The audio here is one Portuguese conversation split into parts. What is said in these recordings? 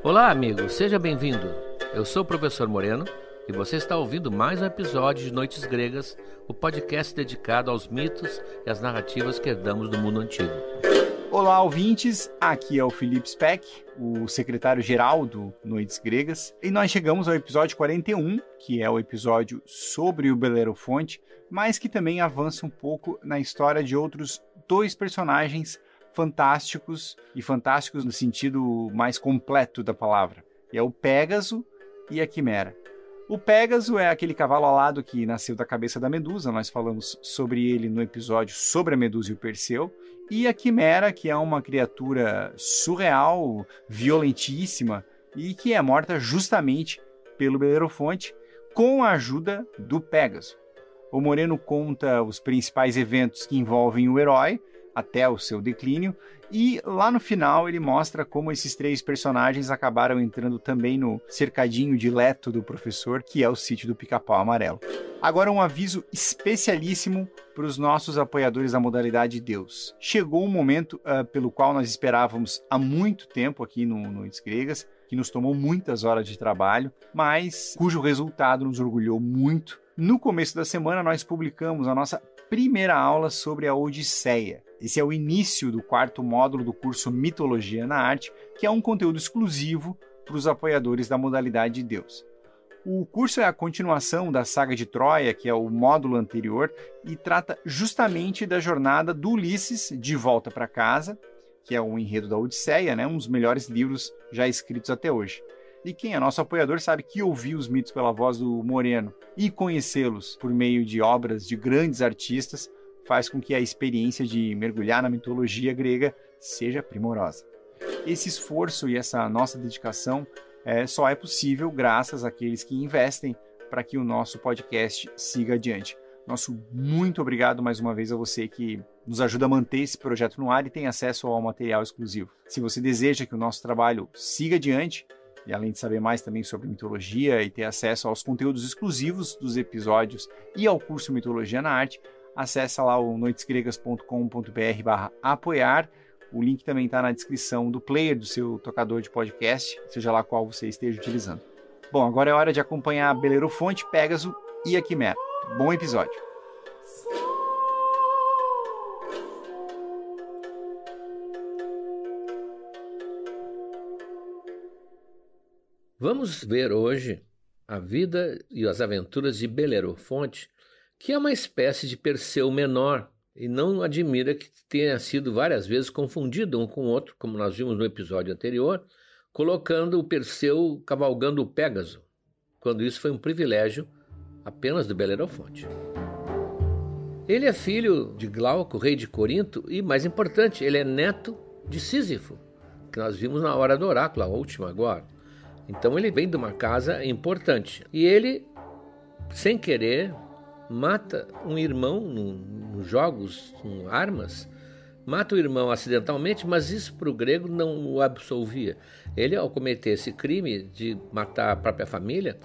Olá, amigo, seja bem-vindo. Eu sou o professor Moreno e você está ouvindo mais um episódio de Noites Gregas, o podcast dedicado aos mitos e às narrativas que herdamos do mundo antigo. Olá, ouvintes, aqui é o Felipe Speck, o secretário-geral do Noites Gregas, e nós chegamos ao episódio 41, que é o episódio sobre o Belerofonte, mas que também avança um pouco na história de outros dois personagens fantásticos, e fantásticos no sentido mais completo da palavra, que é o Pégaso e a Quimera. O Pégaso é aquele cavalo alado que nasceu da cabeça da Medusa, nós falamos sobre ele no episódio sobre a Medusa e o Perseu, e a Quimera, que é uma criatura surreal, violentíssima, e que é morta justamente pelo Belerofonte, com a ajuda do Pégaso. O Moreno conta os principais eventos que envolvem o herói, até o seu declínio, e lá no final ele mostra como esses três personagens acabaram entrando também no cercadinho dileto do professor, que é o sítio do Pica-Pau Amarelo. Agora um aviso especialíssimo para os nossos apoiadores da modalidade Deus. Chegou um momento pelo qual nós esperávamos há muito tempo aqui no Noites Gregas, que nos tomou muitas horas de trabalho, mas cujo resultado nos orgulhou muito. No começo da semana nós publicamos a nossa primeira aula sobre a Odisseia. Esse é o início do quarto módulo do curso Mitologia na Arte, que é um conteúdo exclusivo para os apoiadores da modalidade de Deus. O curso é a continuação da saga de Troia, que é o módulo anterior, e trata justamente da jornada do Ulisses de volta para casa, que é o enredo da Odisseia, um dos melhores livros já escritos até hoje. E quem é nosso apoiador sabe que ouvir os mitos pela voz do Moreno e conhecê-los por meio de obras de grandes artistas faz com que a experiência de mergulhar na mitologia grega seja primorosa. Esse esforço e essa nossa dedicação só é possível graças àqueles que investem para que o nosso podcast siga adiante. Nosso muito obrigado mais uma vez a você que nos ajuda a manter esse projeto no ar e tem acesso ao material exclusivo. Se você deseja que o nosso trabalho siga adiante, e além de saber mais também sobre mitologia e ter acesso aos conteúdos exclusivos dos episódios e ao curso Mitologia na Arte, acessa lá o noitesgregas.com.br/apoiar. O link também está na descrição do player do seu tocador de podcast, seja lá qual você esteja utilizando. Bom, agora é hora de acompanhar Belerofonte, Pégaso e a Quimera. Bom episódio! Vamos ver hoje a vida e as aventuras de Belerofonte, que é uma espécie de Perseu menor, e não admira que tenha sido várias vezes confundido um com o outro, como nós vimos no episódio anterior, colocando o Perseu cavalgando o Pégaso, quando isso foi um privilégio apenas do Belerofonte. Ele é filho de Glauco, rei de Corinto, e, mais importante, ele é neto de Sísifo, que nós vimos na hora do oráculo, a última agora. Então ele vem de uma casa importante. E ele, sem querer, mata um irmão nos jogos com armas. Mata o irmão acidentalmente, mas isso para o grego não o absolvia. Ele, ao cometer esse crime de matar a própria família,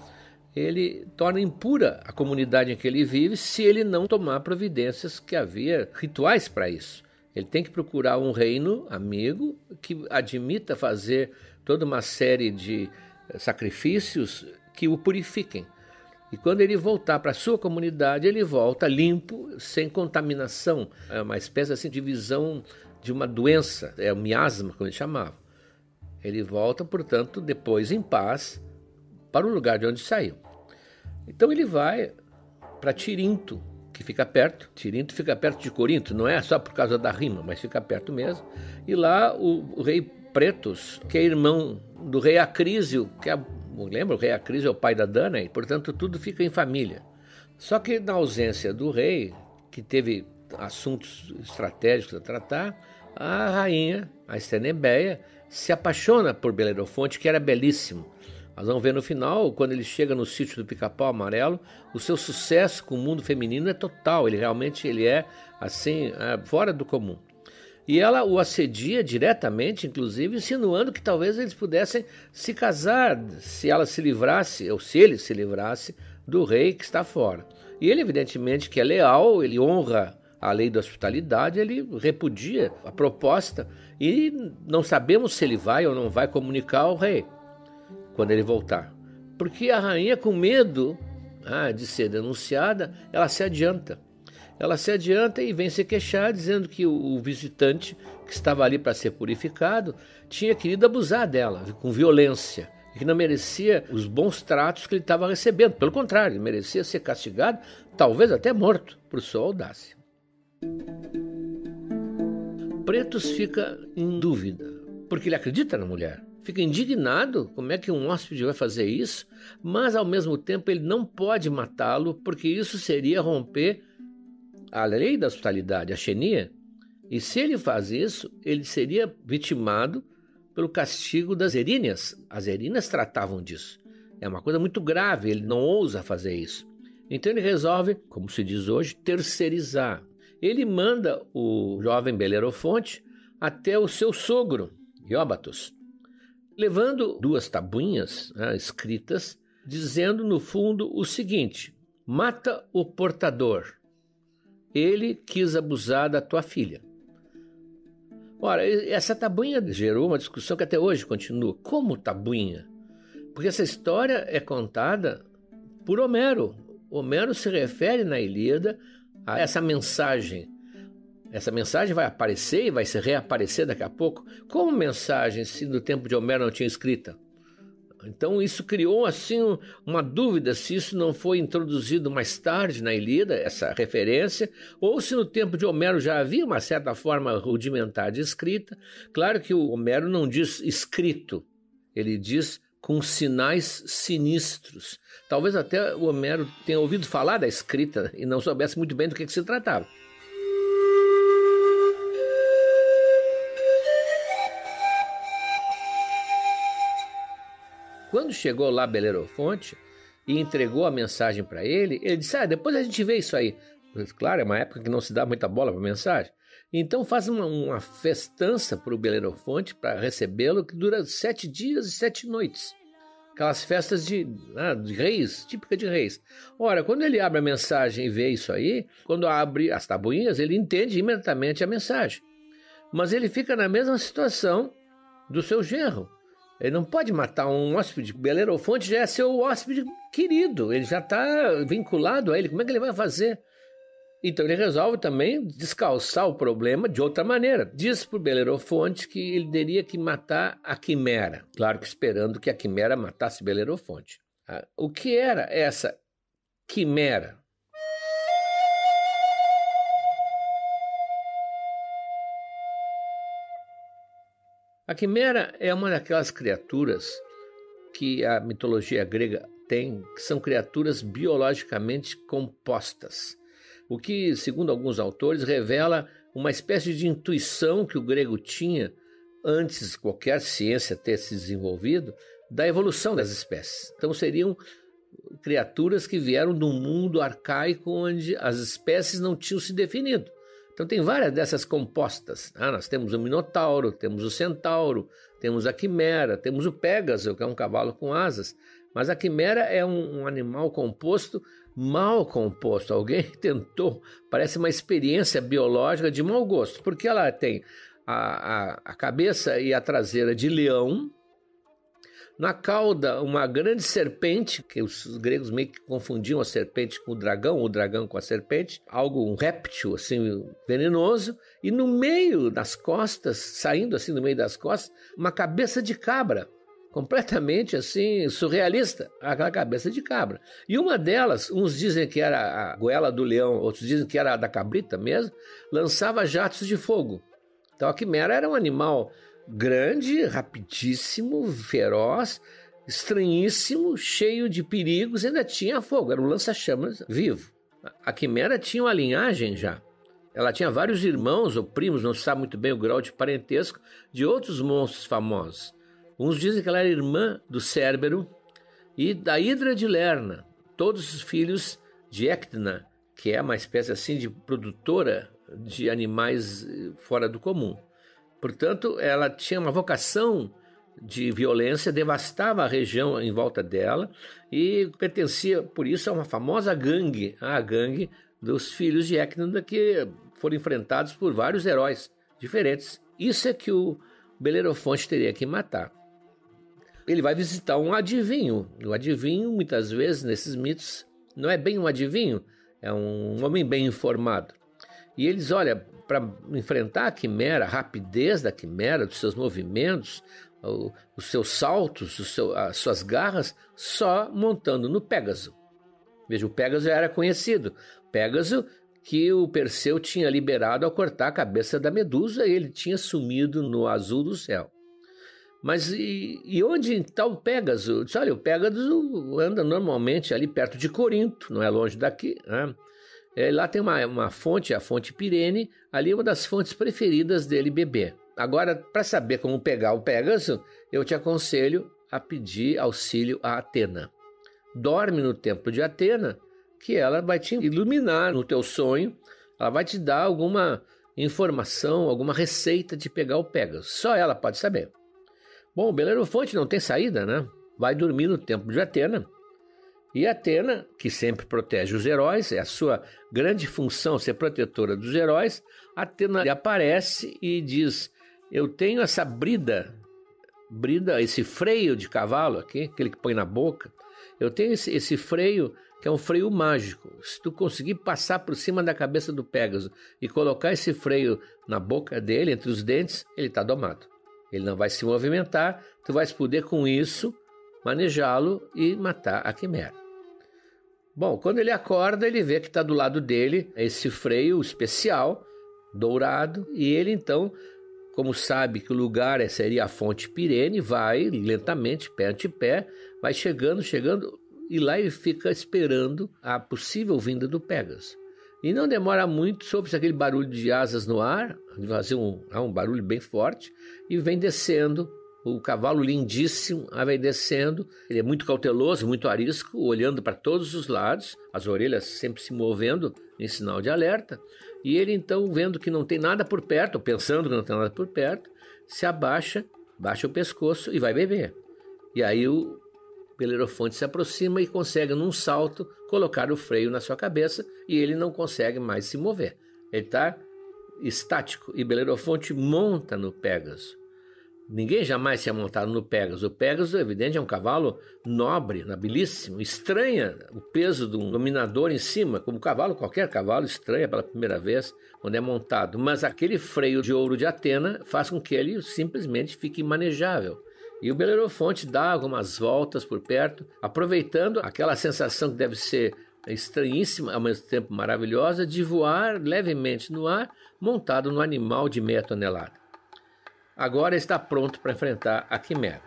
ele torna impura a comunidade em que ele vive se ele não tomar providências, que havia rituais para isso. Ele tem que procurar um reino amigo que admita fazer toda uma série de sacrifícios que o purifiquem. E quando ele voltar para a sua comunidade, ele volta limpo, sem contaminação. É uma espécie assim, de visão de uma doença, é o miasma, como ele chamava. Ele volta, portanto, depois em paz, para o lugar de onde saiu. Então ele vai para Tirinto, que fica perto. Tirinto fica perto de Corinto, não é só por causa da rima, mas fica perto mesmo. E lá o rei Pretos, que é irmão do rei Acrísio, lembra? O rei Acrísio é o pai da Danae, portanto tudo fica em família. Só que na ausência do rei, que teve assuntos estratégicos a tratar, a rainha, a Estenebeia, se apaixona por Belerofonte, que era belíssimo. Nós vamos ver no final, quando ele chega no sítio do Pica-Pau Amarelo, o seu sucesso com o mundo feminino é total, ele é assim, fora do comum. E ela o assedia diretamente, inclusive, insinuando que talvez eles pudessem se casar se ela se livrasse, ou se ele se livrasse, do rei que está fora. E ele, evidentemente, que é leal, ele honra a lei da hospitalidade, ele repudia a proposta e não sabemos se ele vai ou não vai comunicar ao rei. quando ele voltar. Porque a rainha, com medo de ser denunciada, ela se adianta. Ela se adianta e vem se queixar, dizendo que o visitante que estava ali para ser purificado tinha querido abusar dela com violência, e que não merecia os bons tratos que ele estava recebendo. Pelo contrário, ele merecia ser castigado, talvez até morto, por sua audácia. Pretos fica em dúvida, porque ele acredita na mulher. Fica indignado, como é que um hóspede vai fazer isso? Mas, ao mesmo tempo, ele não pode matá-lo, porque isso seria romper a lei da hospitalidade, a xenia. E se ele faz isso, ele seria vitimado pelo castigo das eríneas. As eríneas tratavam disso. É uma coisa muito grave, ele não ousa fazer isso. Então ele resolve, como se diz hoje, terceirizar. Ele manda o jovem Belerofonte até o seu sogro, Ióbatos, levando 2 tabuinhas escritas, dizendo no fundo o seguinte: mata o portador, ele quis abusar da tua filha. Ora, essa tabuinha gerou uma discussão que até hoje continua. Como tabuinha? Porque essa história é contada por Homero. Homero se refere na Ilíada a essa mensagem. Essa mensagem vai aparecer e vai se reaparecer daqui a pouco. Como mensagem, se no tempo de Homero não tinha escrita? Então isso criou assim uma dúvida se isso não foi introduzido mais tarde na Ilíada, essa referência, ou se no tempo de Homero já havia uma certa forma rudimentar de escrita. Claro que o Homero não diz escrito, ele diz com sinais sinistros. Talvez até o Homero tenha ouvido falar da escrita e não soubesse muito bem do que se tratava. Quando chegou lá Belerofonte e entregou a mensagem para ele, ele disse, depois a gente vê isso aí. Claro, é uma época que não se dá muita bola para mensagem. Então faz uma festança para o Belerofonte, para recebê-lo, que dura 7 dias e 7 noites. Aquelas festas de reis, típica de reis. Ora, quando ele abre a mensagem e vê isso aí, quando abre as tabuinhas, ele entende imediatamente a mensagem. Mas ele fica na mesma situação do seu genro. Ele não pode matar um hóspede. Belerofonte já é seu hóspede querido. Ele já está vinculado a ele. Como é que ele vai fazer? Então ele resolve também descalçar o problema de outra maneira. Diz para o Belerofonte que ele teria que matar a Quimera. Claro que esperando que a Quimera matasse Belerofonte. O que era essa Quimera? A quimera é uma daquelas criaturas que a mitologia grega tem, que são criaturas biologicamente compostas. O que, segundo alguns autores, revela uma espécie de intuição que o grego tinha, antes de qualquer ciência ter se desenvolvido, da evolução das espécies. Então seriam criaturas que vieram de um mundo arcaico onde as espécies não tinham se definido. Então tem várias dessas compostas. Nós temos o Minotauro, temos o Centauro, temos a Quimera, temos o Pégaso, que é um cavalo com asas. Mas a Quimera é um animal composto, mal composto. Alguém tentou, parece uma experiência biológica de mau gosto, porque ela tem a cabeça e a traseira de leão, na cauda uma grande serpente, que os gregos meio que confundiam a serpente com o dragão com a serpente, um réptil assim venenoso, e no meio das costas, saindo assim no meio das costas, uma cabeça de cabra, completamente assim surrealista, aquela cabeça de cabra. E uma delas, uns dizem que era a goela do leão, outros dizem que era a da cabrita mesmo, lançava jatos de fogo. Então a quimera era um animal grande, rapidíssimo, feroz, estranhíssimo, cheio de perigos, ainda tinha fogo, era um lança-chamas vivo. A quimera tinha uma linhagem já. Ela tinha vários irmãos ou primos, não se sabe muito bem o grau de parentesco, de outros monstros famosos. Uns dizem que ela era irmã do Cérbero e da Hidra de Lerna, todos os filhos de Ectna, que é uma espécie assim de produtora de animais fora do comum. Portanto, ela tinha uma vocação de violência, devastava a região em volta dela e pertencia, por isso, a uma famosa gangue, a gangue dos filhos de Ectna, que foram enfrentados por vários heróis diferentes. Isso é que o Belerofonte teria que matar. ele vai visitar um adivinho. O adivinho, muitas vezes, nesses mitos, não é bem um adivinho, é um homem bem informado. E eles, olha, para enfrentar a quimera, a rapidez da quimera, dos seus movimentos, os seus saltos, as suas garras, só montando no Pégaso. Veja, o Pégaso já era conhecido. Pégaso que o Perseu tinha liberado ao cortar a cabeça da Medusa e ele tinha sumido no azul do céu. Mas e onde está o Pégaso? Disse, olha, o Pégaso anda normalmente ali perto de Corinto, não é longe daqui, né? Lá tem uma fonte, a fonte Pirene, ali é uma das fontes preferidas dele beber. Agora, para saber como pegar o Pégaso, eu te aconselho a pedir auxílio a Atena. Dorme no templo de Atena, que ela vai te iluminar no teu sonho, ela vai te dar alguma informação, alguma receita de pegar o Pégaso. Só ela pode saber. Bom, o Belerofonte não tem saída, né? Vai dormir no templo de Atena. E Atena, que sempre protege os heróis, é a sua grande função ser protetora dos heróis, Atena lhe aparece e diz, eu tenho essa brida, esse freio de cavalo aqui, aquele que põe na boca, eu tenho esse freio que é um freio mágico. Se tu conseguir passar por cima da cabeça do Pégaso e colocar esse freio na boca dele, entre os dentes, ele está domado. Ele não vai se movimentar, tu vais poder com isso manejá-lo e matar a quimera. Bom, quando ele acorda, ele vê que está do lado dele esse freio especial, dourado, e ele então, como sabe que o lugar seria a fonte Pirene, vai lentamente, pé ante pé, vai chegando, e lá ele fica esperando a possível vinda do Pégaso. E não demora muito, soube-se aquele barulho de asas no ar, fazer um barulho bem forte, e vem descendo. O cavalo lindíssimo vai descendo, ele é muito cauteloso, muito arisco, olhando para todos os lados, as orelhas sempre se movendo em sinal de alerta, e ele então, vendo que não tem nada por perto, ou pensando que não tem nada por perto, se abaixa, baixa o pescoço e vai beber. E aí o Belerofonte se aproxima e consegue, num salto, colocar o freio na sua cabeça, e ele não consegue mais se mover. Ele está estático, e Belerofonte monta no Pégaso. Ninguém jamais tinha montado no Pégaso. O Pégaso, evidente, é um cavalo nobre, nobilíssimo. Estranha o peso de um dominador em cima, como qualquer cavalo estranha pela primeira vez quando é montado. Mas aquele freio de ouro de Atena faz com que ele simplesmente fique imanejável. E o Belerofonte dá algumas voltas por perto, aproveitando aquela sensação que deve ser estranhíssima, ao mesmo tempo maravilhosa, de voar levemente no ar, montado no animal de meia tonelada. Agora está pronto para enfrentar a quimera.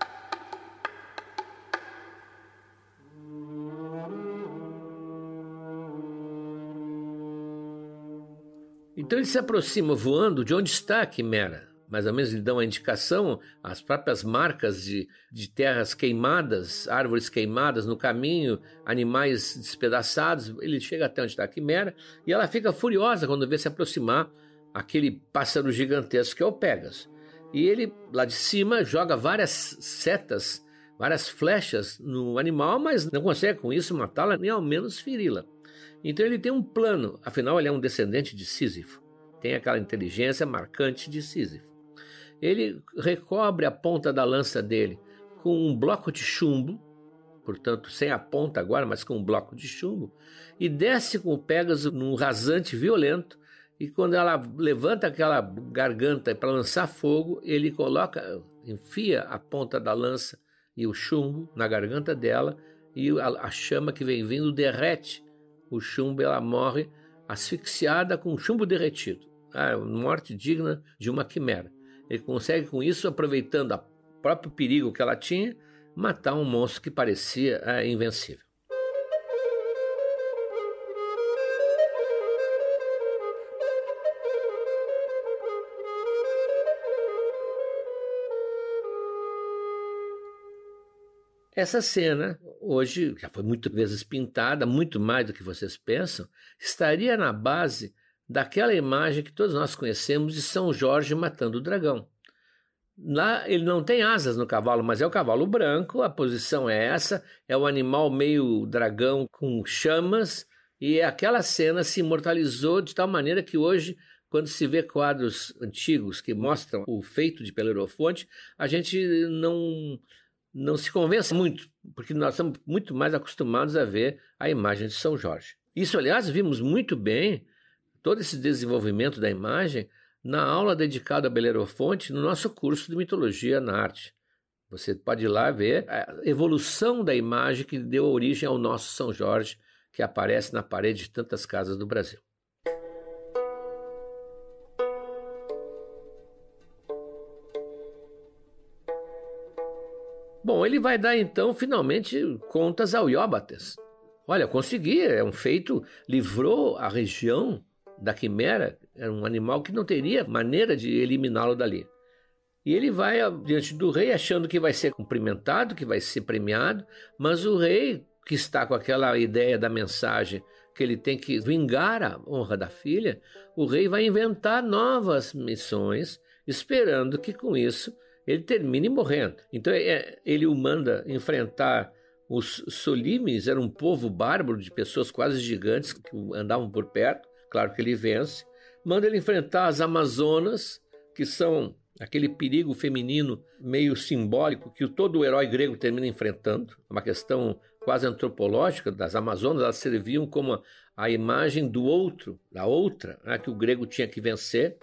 Então ele se aproxima voando de onde está a quimera. Mais ou menos lhe dão a indicação, as próprias marcas de terras queimadas, árvores queimadas no caminho, animais despedaçados. Ele chega até onde está a quimera e ela fica furiosa quando vê se aproximar aquele pássaro gigantesco que é o Pégaso. E ele, lá de cima, joga várias setas, várias flechas no animal, mas não consegue com isso matá-la, nem ao menos feri-la. Então ele tem um plano, afinal ele é um descendente de Sísifo, tem aquela inteligência marcante de Sísifo. Ele recobre a ponta da lança dele com um bloco de chumbo, portanto sem a ponta agora, mas com um bloco de chumbo, e desce com o Pégaso num rasante violento. E quando ela levanta aquela garganta para lançar fogo, ele enfia a ponta da lança e o chumbo na garganta dela, e a chama que vem vindo derrete o chumbo, ela morre asfixiada com chumbo derretido. Morte digna de uma quimera. Ele consegue com isso, aproveitando o próprio perigo que ela tinha, matar um monstro que parecia invencível. Essa cena, hoje, já foi muitas vezes pintada, muito mais do que vocês pensam, estaria na base daquela imagem que todos nós conhecemos de São Jorge matando o dragão. Lá ele não tem asas no cavalo, mas é o cavalo branco, a posição é essa, é o animal meio dragão com chamas, e aquela cena se imortalizou de tal maneira que hoje, quando se vê quadros antigos que mostram o feito de Belerofonte, a gente não se convença muito, porque nós estamos muito mais acostumados a ver a imagem de São Jorge. Isso, aliás, vimos muito bem todo esse desenvolvimento da imagem na aula dedicada a Belerofonte no nosso curso de Mitologia na Arte. Você pode ir lá ver a evolução da imagem que deu origem ao nosso São Jorge, que aparece na parede de tantas casas do Brasil. Bom, ele vai dar então finalmente contas ao Ióbates. Olha, consegui, é um feito, livrou a região da quimera, era um animal que não teria maneira de eliminá-lo dali. E ele vai diante do rei achando que vai ser cumprimentado, que vai ser premiado, mas o rei, que está com aquela ideia da mensagem que ele tem que vingar a honra da filha, o rei vai inventar novas missões, esperando que com isso ele termine morrendo. Então ele o manda enfrentar os Solímenes, era um povo bárbaro de pessoas quase gigantes que andavam por perto, claro que ele vence. Manda ele enfrentar as Amazonas, que são aquele perigo feminino meio simbólico que todo o herói grego termina enfrentando, uma questão quase antropológica das Amazonas. Elas serviam como a imagem do outro, da outra, que o grego tinha que vencer,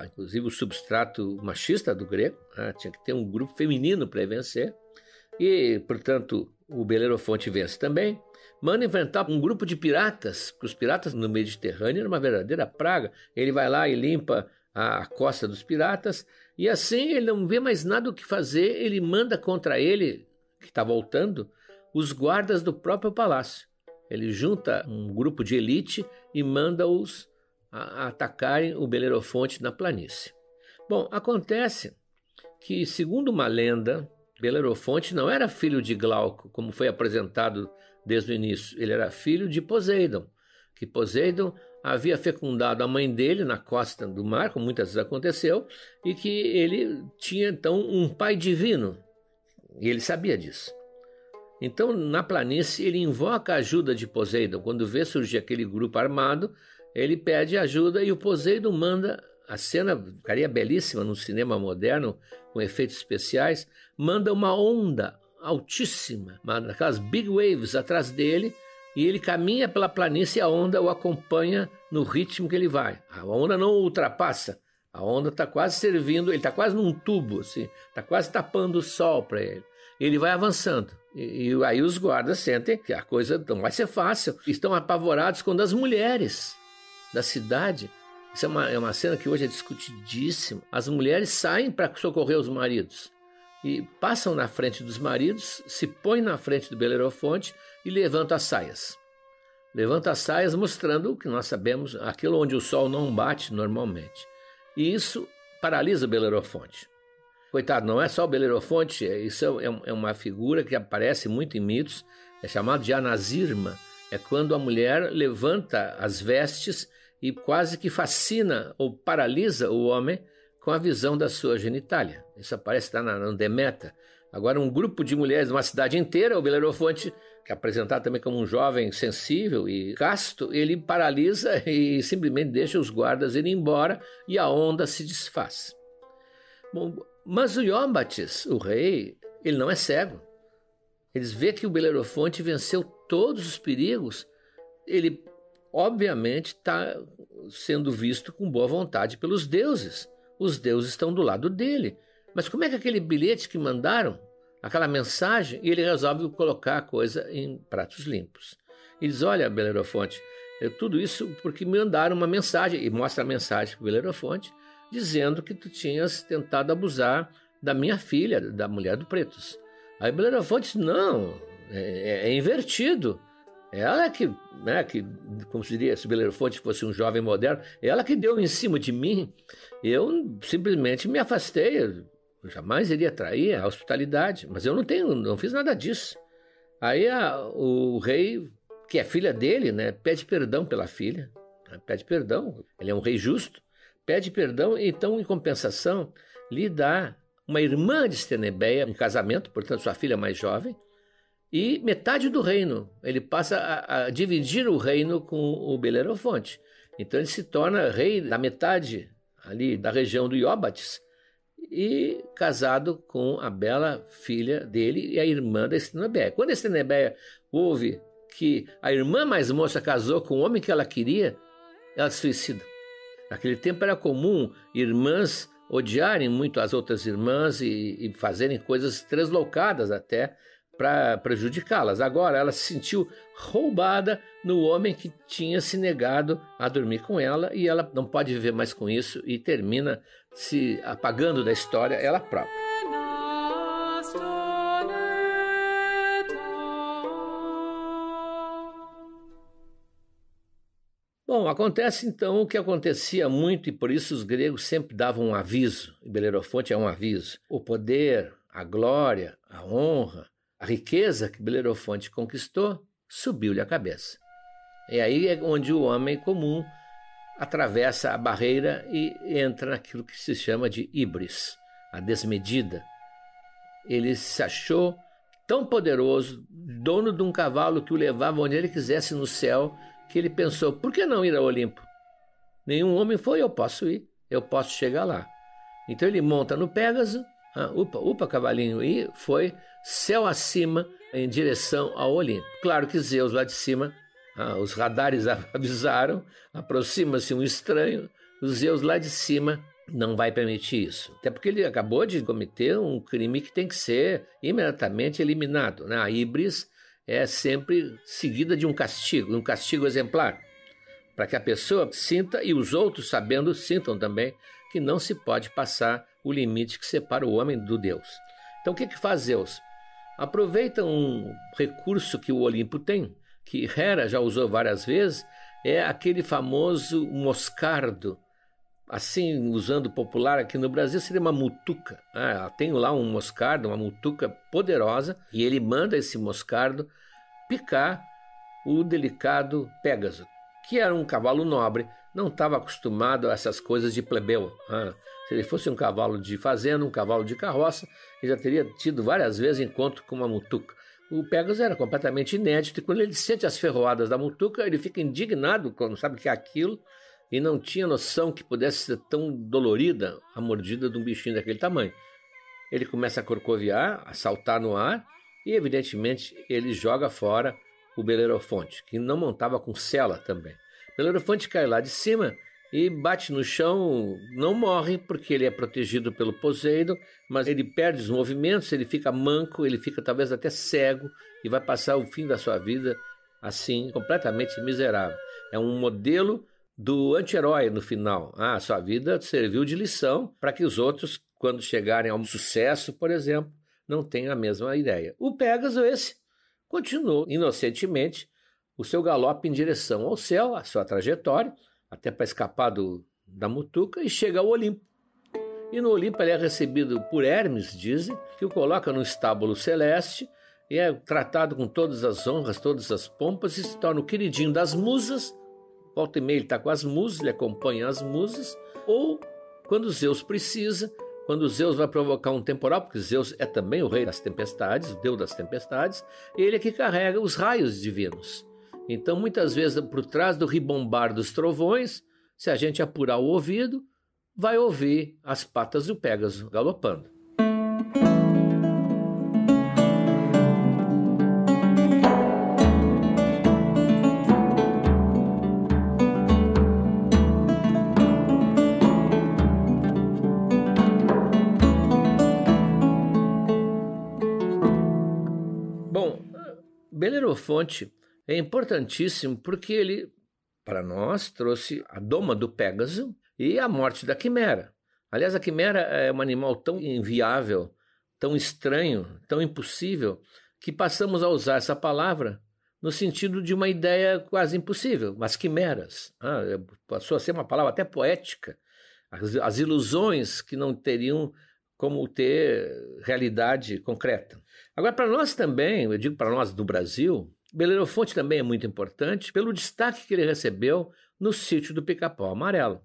inclusive o substrato machista do grego, tinha que ter um grupo feminino para vencer, e, portanto, o Belerofonte vence também. Manda enfrentar um grupo de piratas, porque os piratas no Mediterrâneo eram uma verdadeira praga. Ele vai lá e limpa a costa dos piratas, e assim ele não vê mais nada o que fazer. Ele manda contra ele, que está voltando, os guardas do próprio palácio. Ele junta um grupo de elite e manda-os a atacarem o Belerofonte na planície. Bom, acontece que, segundo uma lenda, Belerofonte não era filho de Glauco, como foi apresentado desde o início. Ele era filho de Poseidon, que Poseidon havia fecundado a mãe dele na costa do mar, como muitas vezes aconteceu, e que ele tinha então um pai divino, e ele sabia disso. Então, na planície, ele invoca a ajuda de Poseidon. Quando vê surgir aquele grupo armado, ele pede ajuda e o Poseidon manda. A cena ficaria belíssima no cinema moderno, com efeitos especiais, manda uma onda altíssima, aquelas big waves atrás dele, e ele caminha pela planície e a onda o acompanha no ritmo que ele vai. A onda não o ultrapassa, a onda está quase servindo, ele está quase num tubo, assim, está quase tapando o sol para ele. Ele vai avançando, e aí os guardas sentem que a coisa não vai ser fácil, estão apavorados quando as mulheres da cidade. Isso é uma cena que hoje é discutidíssima. As mulheres saem para socorrer os maridos e passam na frente dos maridos, se põem na frente do Belerofonte e levantam as saias. Levantam as saias mostrando o que nós sabemos, aquilo onde o sol não bate normalmente. E isso paralisa o Belerofonte. Coitado, não é só o Belerofonte, isso é uma figura que aparece muito em mitos, é chamado de anasirma. É quando a mulher levanta as vestes e quase que fascina ou paralisa o homem com a visão da sua genitália. Isso aparece lá no Deméter. Agora, um grupo de mulheres de uma cidade inteira, o Belerofonte, que é apresentado também como um jovem sensível e casto, ele paralisa e simplesmente deixa os guardas irem embora e a onda se desfaz. Bom, mas o Ióbates, o rei, ele não é cego. Eles vê que o Belerofonte venceu todos os perigos. Ele obviamente está sendo visto com boa vontade pelos deuses. Os deuses estão do lado dele. Mas como é que aquele bilhete que mandaram, aquela mensagem, e ele resolve colocar a coisa em pratos limpos. E diz, olha, Belerofonte, tudo isso porque me mandaram uma mensagem, e mostra a mensagem para o Belerofonte, dizendo que tu tinhas tentado abusar da minha filha, da mulher do Pretos. Aí Belerofonte disse, não, é invertido. Ela que, como se diria, se Belerofonte fosse um jovem moderno, ela que deu em cima de mim, eu simplesmente me afastei, eu jamais iria trair a hospitalidade, mas eu não fiz nada disso. Aí o rei, que é filha dele, pede perdão pela filha, pede perdão, ele é um rei justo, pede perdão, e então, em compensação, lhe dá uma irmã de Estenebeia em casamento, portanto, sua filha mais jovem, e metade do reino. Ele passa a dividir o reino com o Belerofonte. Então ele se torna rei da metade ali da região do Ióbates e casado com a bela filha dele e a irmã da Estrinebeia. Quando a Estrinebeia ouve que a irmã mais moça casou com o homem que ela queria, ela se suicida. Naquele tempo era comum irmãs odiarem muito as outras irmãs e fazerem coisas translocadas até para prejudicá-las. Agora ela se sentiu roubada no homem que tinha se negado a dormir com ela e ela não pode viver mais com isso e termina se apagando da história ela própria. Bom, acontece então o que acontecia muito e por isso os gregos sempre davam um aviso, e Belerofonte é um aviso. O poder, a glória, a honra, a riqueza que Belerofonte conquistou subiu-lhe a cabeça. E aí é onde o homem comum atravessa a barreira e entra naquilo que se chama de híbris, a desmedida. Ele se achou tão poderoso, dono de um cavalo que o levava onde ele quisesse no céu, que ele pensou, por que não ir ao Olimpo? Nenhum homem foi, eu posso ir, eu posso chegar lá. Então ele monta no Pégaso, upa cavalinho, e foi céu acima em direção ao Olimpo. Claro que Zeus lá de cima, os radares avisaram, aproxima-se um estranho, o Zeus lá de cima não vai permitir isso. Até porque ele acabou de cometer um crime que tem que ser imediatamente eliminado. A híbris é sempre seguida de um castigo exemplar, para que a pessoa sinta e os outros, sabendo, sintam também que não se pode passar o limite que separa o homem do Deus. Então o que faz Zeus? Aproveita um recurso que o Olimpo tem, que Hera já usou várias vezes, é aquele famoso moscardo. Assim, usando popular aqui no Brasil, seria uma mutuca. Tem lá um moscardo, uma mutuca poderosa, e ele manda esse moscardo picar o delicado Pégaso, que era um cavalo nobre, não estava acostumado a essas coisas de plebeu. Se ele fosse um cavalo de fazenda, um cavalo de carroça, ele já teria tido várias vezes encontro com uma mutuca. O Pégaso era completamente inédito, e quando ele sente as ferroadas da mutuca, ele fica indignado quando sabe o que é aquilo, e não tinha noção que pudesse ser tão dolorida a mordida de um bichinho daquele tamanho. Ele começa a corcoviar, a saltar no ar, e evidentemente ele joga fora o Belerofonte, que não montava com sela também. Belerofonte cai lá de cima e bate no chão, não morre porque ele é protegido pelo Poseidon, mas ele perde os movimentos, ele fica manco, ele fica talvez até cego e vai passar o fim da sua vida assim, completamente miserável. É um modelo do anti-herói no final. A sua vida serviu de lição para que os outros, quando chegarem ao sucesso, por exemplo, não tenham a mesma ideia. O Pégaso, esse, continuou inocentemente o seu galope em direção ao céu, a sua trajetória, até para escapar da mutuca, e chega ao Olimpo. E no Olimpo ele é recebido por Hermes, dizem, que o coloca num estábulo celeste e é tratado com todas as honras, todas as pompas, e se torna o queridinho das musas. Volta e meia ele está com as musas, ele acompanha as musas, ou quando Zeus precisa, quando Zeus vai provocar um temporal, porque Zeus é também o rei das tempestades, o deus das tempestades, ele é que carrega os raios divinos. Então, muitas vezes, por trás do ribombar dos trovões, se a gente apurar o ouvido, vai ouvir as patas do Pégaso galopando. Bom, Belerofonte é importantíssimo porque ele, para nós, trouxe a doma do Pégaso e a morte da quimera. Aliás, a quimera é um animal tão inviável, tão estranho, tão impossível, que passamos a usar essa palavra no sentido de uma ideia quase impossível. As quimeras. Passou a ser uma palavra até poética. As ilusões que não teriam como ter realidade concreta. Agora, para nós também, eu digo para nós do Brasil, Belerofonte também é muito importante pelo destaque que ele recebeu no sítio do Pica-Pau Amarelo.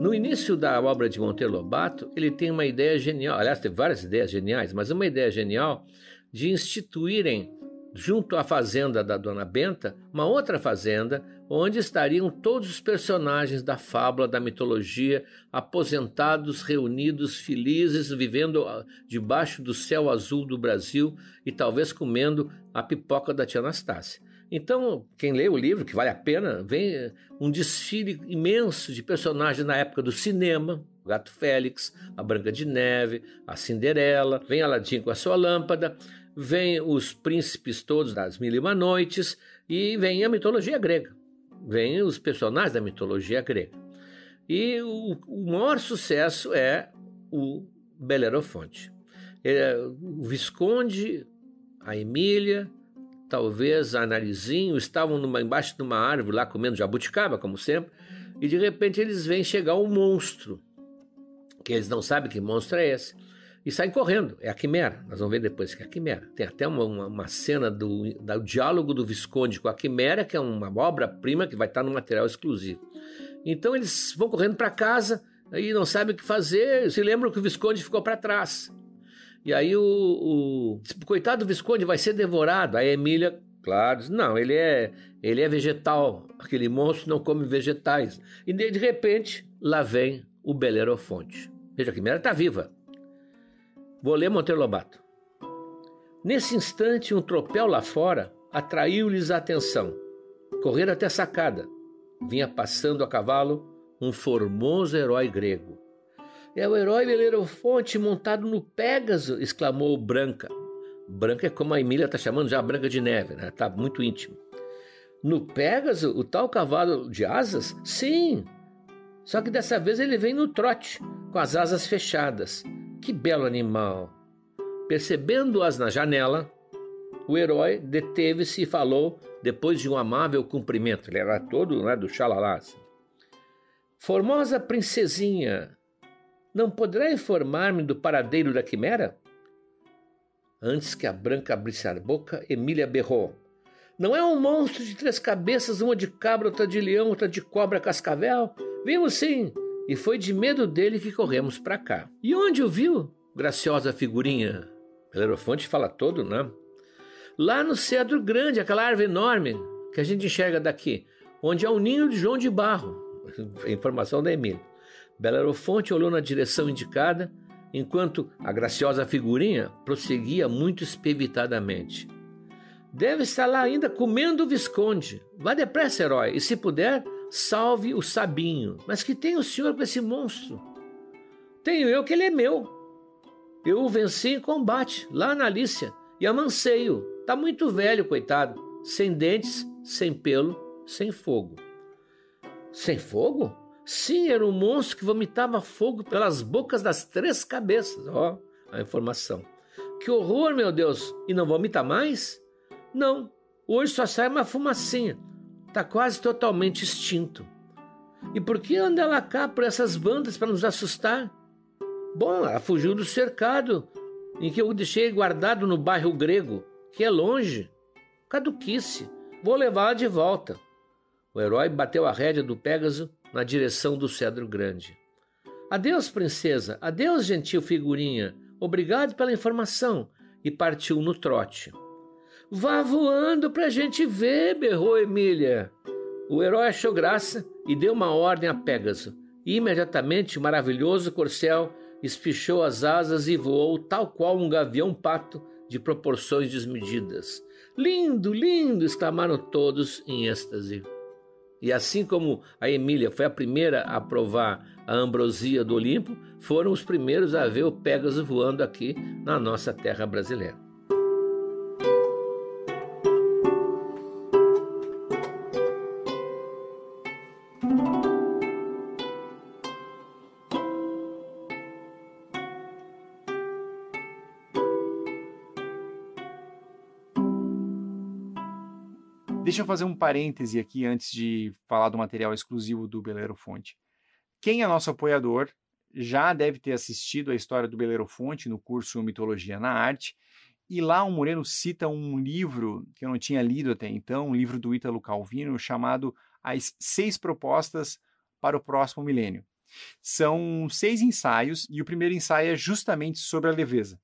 No início da obra de Monteiro Lobato, ele tem uma ideia genial, aliás, tem várias ideias geniais, mas uma ideia genial de instituírem junto à fazenda da Dona Benta, uma outra fazenda, onde estariam todos os personagens da fábula, da mitologia, aposentados, reunidos, felizes, vivendo debaixo do céu azul do Brasil e talvez comendo a pipoca da tia Anastácia. Então, quem lê o livro, que vale a pena, vem um desfile imenso de personagens na época do cinema, o Gato Félix, a Branca de Neve, a Cinderela, vem Aladim com a sua lâmpada, vem os príncipes todos das Mil e Uma Noites e vem a mitologia grega, vem os personagens da mitologia grega. E o maior sucesso é o Belerofonte. O Visconde, a Emília, talvez a Narizinho, estavam embaixo de uma árvore lá comendo jabuticaba, como sempre, e de repente eles veem chegar um monstro, que eles não sabem que monstro é esse, e saem correndo. É a Quimera, nós vamos ver depois que é a Quimera. Tem até uma cena do diálogo do Visconde com a Quimera, que é uma obra-prima que vai estar no material exclusivo. Então eles vão correndo para casa, aí não sabem o que fazer, se lembram que o Visconde ficou para trás. E aí o coitado do Visconde vai ser devorado. A Emília, claro, diz, não, ele é vegetal, aquele monstro não come vegetais. E de repente, lá vem o Belerofonte. Veja, a Quimera está viva. Vou ler Monteiro Lobato. Nesse instante, um tropel lá fora atraiu-lhes a atenção. Correram até a sacada. Vinha passando a cavalo um formoso herói grego. É o herói Belerofonte montado no Pégaso, exclamou Branca. Branca é como a Emília está chamando já a Branca de Neve, né? Está muito íntimo. No Pégaso, o tal cavalo de asas? Sim, só que dessa vez ele vem no trote, com as asas fechadas. Que belo animal! Percebendo-as na janela, o herói deteve-se e falou, depois de um amável cumprimento. Ele era todo, né, do xalalá. Assim. Formosa princesinha, não poderá informar-me do paradeiro da Quimera? Antes que a Branca abrisse a boca, Emília berrou. Não é um monstro de 3 cabeças, uma de cabra, outra de leão, outra de cobra cascavel? Vimos sim, e foi de medo dele que corremos para cá. E onde o viu, graciosa figurinha? Belerofonte fala todo, né? Lá no cedro grande, aquela árvore enorme que a gente enxerga daqui, onde há um ninho de João de Barro. Informação da Emília. Belerofonte olhou na direção indicada, enquanto a graciosa figurinha prosseguia muito espevitadamente. Deve estar lá ainda comendo o Visconde. Vá depressa, herói, e se puder, salve o Sabinho. Mas que tem o senhor com esse monstro? Tenho eu que ele é meu. Eu o venci em combate, lá na Alícia, e amancei-o. Tá muito velho, coitado. Sem dentes, sem pelo, sem fogo. Sem fogo? Sim, era um monstro que vomitava fogo pelas bocas das 3 cabeças. Ó, a informação. Que horror, meu Deus! E não vomita mais? Não, hoje só sai uma fumacinha. Tá quase totalmente extinto. E por que anda ela cá por essas bandas para nos assustar? Bom, ela fugiu do cercado em que eu deixei guardado no bairro grego, que é longe. Caduquice. Vou levá-la de volta. O herói bateu a rédea do Pégaso na direção do cedro grande. Adeus, princesa. Adeus, gentil figurinha. Obrigado pela informação. E partiu no trote. Vá voando pra gente ver, berrou Emília. O herói achou graça e deu uma ordem a Pégaso. E imediatamente o maravilhoso corcel espichou as asas e voou tal qual um gavião-pato de proporções desmedidas. Lindo, lindo! Exclamaram todos em êxtase. E assim como a Emília foi a primeira a provar a ambrosia do Olimpo, foram os primeiros a ver o Pégaso voando aqui na nossa terra brasileira. Deixa eu fazer um parêntese aqui antes de falar do material exclusivo do Belerofonte. Quem é nosso apoiador já deve ter assistido a história do Belerofonte no curso Mitologia na Arte, e lá o Moreno cita um livro que eu não tinha lido até então, um livro do Ítalo Calvino chamado As 6 Propostas para o Próximo Milênio. São 6 ensaios e o primeiro ensaio é justamente sobre a leveza.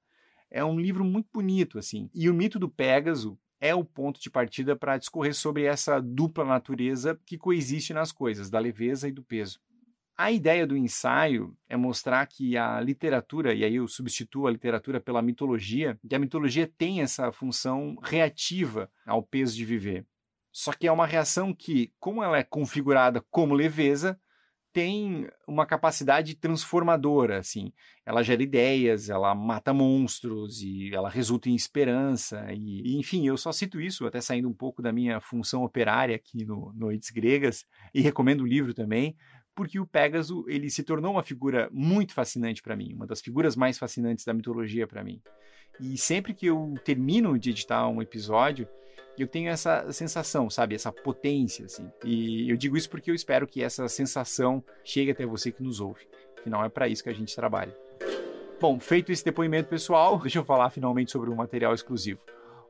É um livro muito bonito, assim, e o mito do Pégaso é o ponto de partida para discorrer sobre essa dupla natureza que coexiste nas coisas, da leveza e do peso. A ideia do ensaio é mostrar que a literatura, e aí eu substituo a literatura pela mitologia, que a mitologia tem essa função reativa ao peso de viver. Só que é uma reação que, como ela é configurada como leveza, tem uma capacidade transformadora, assim. Ela gera ideias, ela mata monstros e ela resulta em esperança. E enfim, eu só cito isso, até saindo um pouco da minha função operária aqui no Noites Gregas, e recomendo o livro também, porque o Pégaso ele se tornou uma figura muito fascinante para mim, uma das figuras mais fascinantes da mitologia para mim. E sempre que eu termino de editar um episódio, eu tenho essa sensação, sabe? Essa potência, assim. E eu digo isso porque eu espero que essa sensação chegue até você que nos ouve. Afinal, é para isso que a gente trabalha. Bom, feito esse depoimento pessoal, deixa eu falar finalmente sobre o material exclusivo.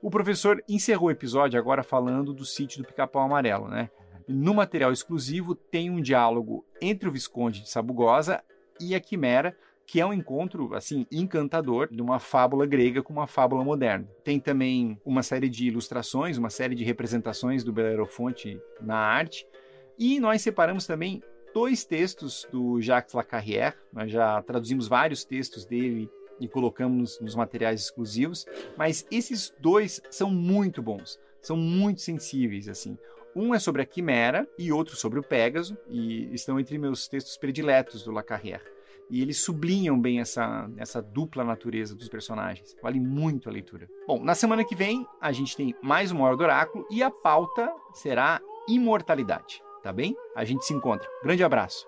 O professor encerrou o episódio agora falando do sítio do Pica-Pau Amarelo, né? No material exclusivo tem um diálogo entre o Visconde de Sabugosa e a Quimera, que é um encontro, assim, encantador de uma fábula grega com uma fábula moderna. Tem também uma série de ilustrações, uma série de representações do Belerofonte na arte. E nós separamos também 2 textos do Jacques Lacarrière. Nós já traduzimos vários textos dele e colocamos nos materiais exclusivos. Mas esses 2 são muito bons, são muito sensíveis, assim. Um é sobre a Quimera e outro sobre o Pégaso, e estão entre meus textos prediletos do Lacarrière. E eles sublinham bem essa dupla natureza dos personagens. Vale muito a leitura. Bom, na semana que vem a gente tem mais uma Hora do Oráculo e a pauta será imortalidade, tá bem? A gente se encontra. Grande abraço.